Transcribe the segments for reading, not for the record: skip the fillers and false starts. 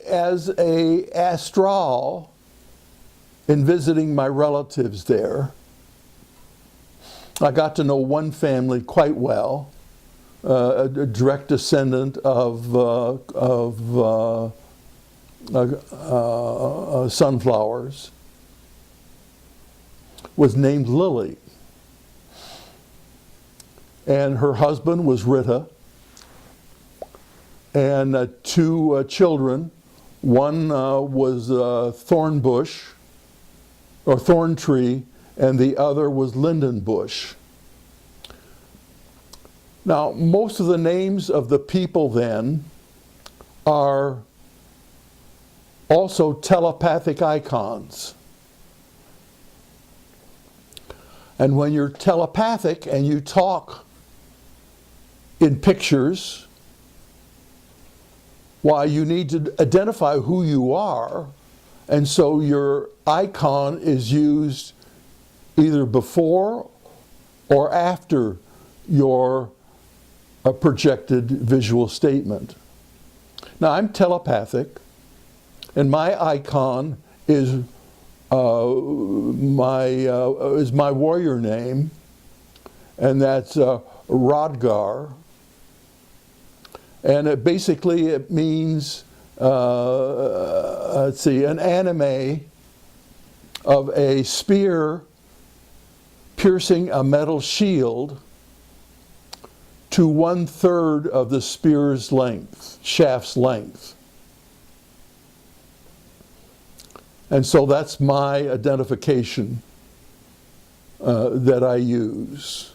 as a astral, in visiting my relatives there, I got to know one family quite well, a direct descendant of sunflowers, was named Lily. And her husband was Rita, and two children. One was thorn bush, or thorn tree, and the other was linden bush. Now, most of the names of the people then are also telepathic icons. And when you're telepathic and you talk in pictures, why, you need to identify who you are, and so your icon is used either before or after your projected visual statement. Now, I'm telepathic, and my icon is my warrior name, and that's Rodgar. And it basically means, let's see, an anime of a spear piercing a metal shield to 1/3 of the spear's length, shaft's length. And so that's my identification that I use.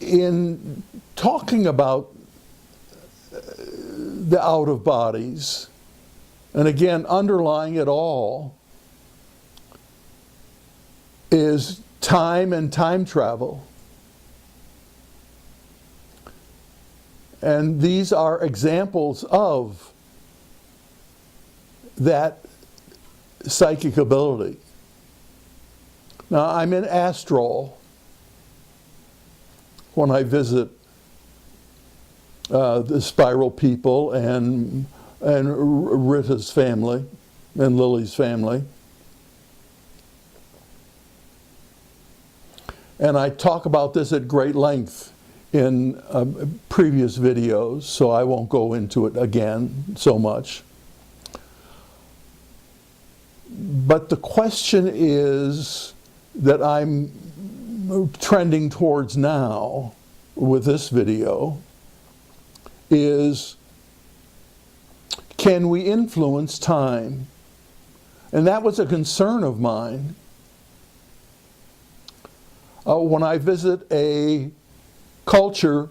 In talking about the out of bodies, and again, underlying it all is time and time travel. And these are examples of that psychic ability. Now, I'm in astral when I visit the spiral people and Rita's family and Lily's family. And I talk about this at great length in previous videos, so I won't go into it again so much. But the question is that I'm trending towards now with this video is, can we influence time? And that was a concern of mine. When I visit a culture,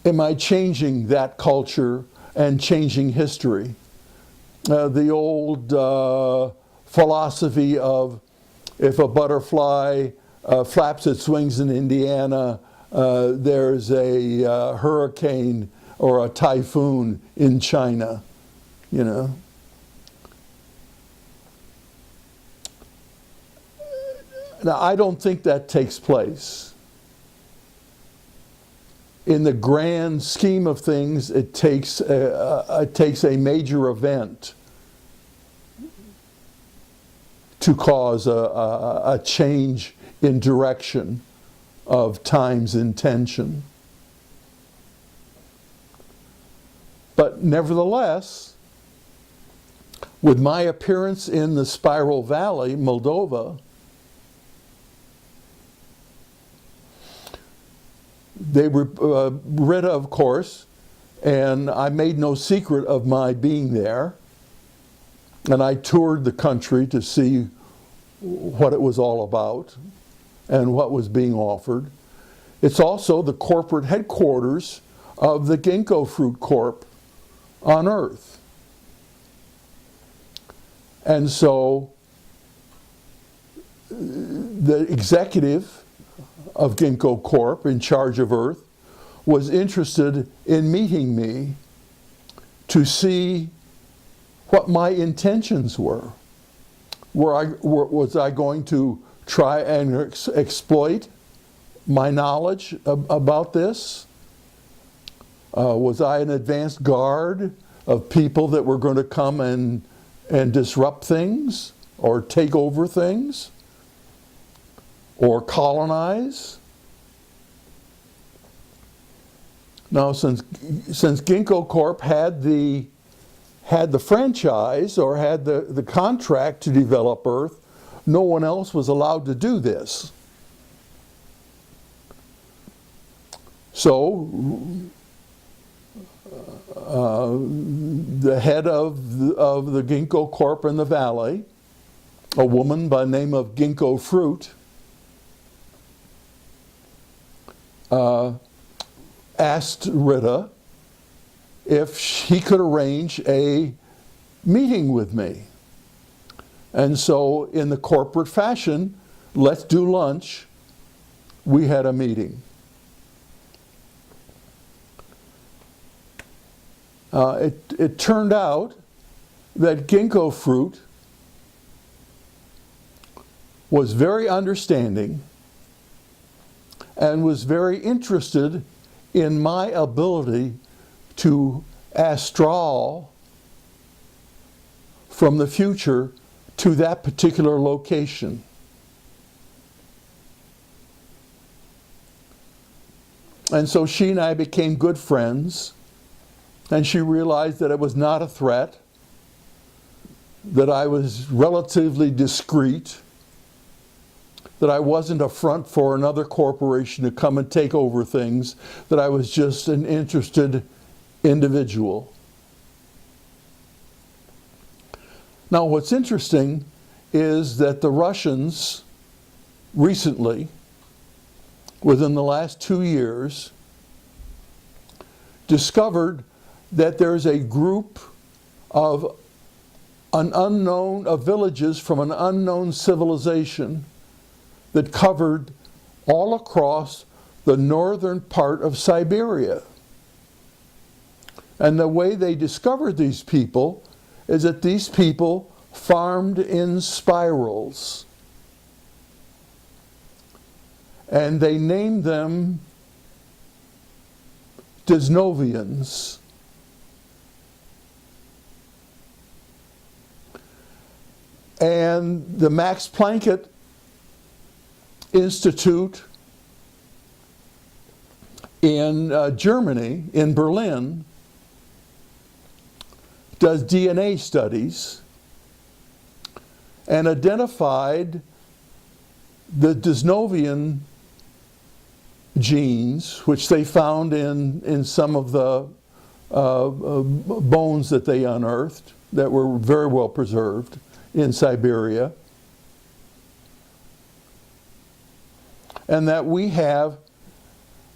am I changing that culture and changing history? The old philosophy of, if a butterfly flaps its wings in Indiana, there's a hurricane or a typhoon in China, you know. Now, I don't think that takes place. In the grand scheme of things, it takes a major event to cause a change in direction of time's intention. But nevertheless, with my appearance in the Spiral Valley, Moldova, they were Rita, of course, and I made no secret of my being there. And I toured the country to see what it was all about and what was being offered. It's also the corporate headquarters of the Gingko Fruit Corp on Earth. And so the executive of Gingko Corp, in charge of Earth, was interested in meeting me to see what my intentions were. Was I going to try and exploit my knowledge about this? Was I an advanced guard of people that were going to come and disrupt things or take over things or colonize? Now, since Gingko Corp had the franchise or had the contract to develop Earth, no one else was allowed to do this. So, the head of the Gingko Corp in the valley, a woman by the name of Gingko Fruit, asked Rita if he could arrange a meeting with me. And so, in the corporate fashion, let's do lunch, we had a meeting. It turned out that Gingko Fruit was very understanding and was very interested in my ability to astral from the future to that particular location. And so she and I became good friends, and she realized that it was not a threat, that I was relatively discreet, that I wasn't a front for another corporation to come and take over things, that I was just an interested individual. Now, what's interesting is that the Russians recently, within the last 2 years, discovered that there's a group of villages from an unknown civilization that covered all across the northern part of Siberia. And the way they discovered these people is that these people farmed in spirals. And they named them Denisovians. And the Max Planck Institute in Germany, in Berlin, does DNA studies and identified the Denisovan genes, which they found in some of the bones that they unearthed that were very well preserved in Siberia, and that we have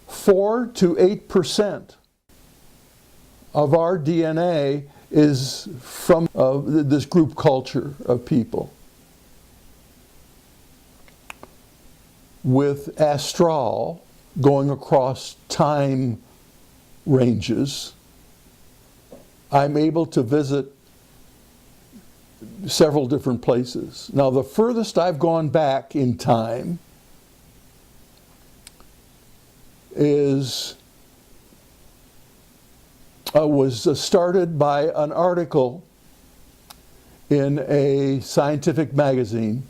4 to 8% of our DNA is from this group culture of people. With astral going across time ranges, I'm able to visit several different places. Now, the furthest I've gone back in time was started by an article in a scientific magazine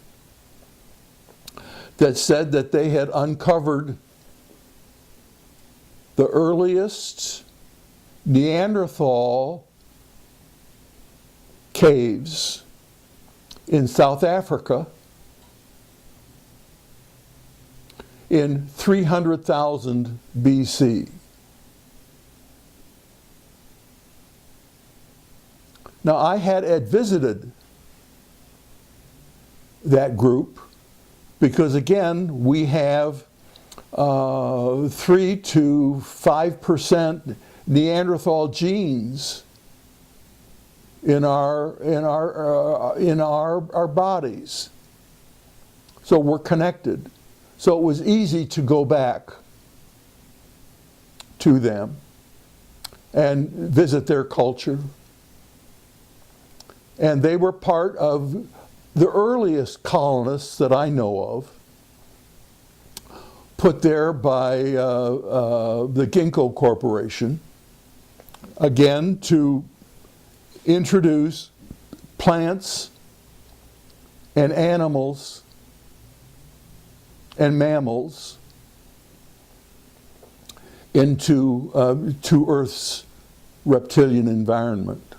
that said that they had uncovered the earliest Neanderthal caves in South Africa in 300,000 BC. Now, I had visited that group because, again, we have 3 to 5% Neanderthal genes in our bodies. So we're connected. So it was easy to go back to them and visit their culture. And they were part of the earliest colonists that I know of, put there by the Gingko Corporation, again, to introduce plants and animals and mammals into to Earth's reptilian environment.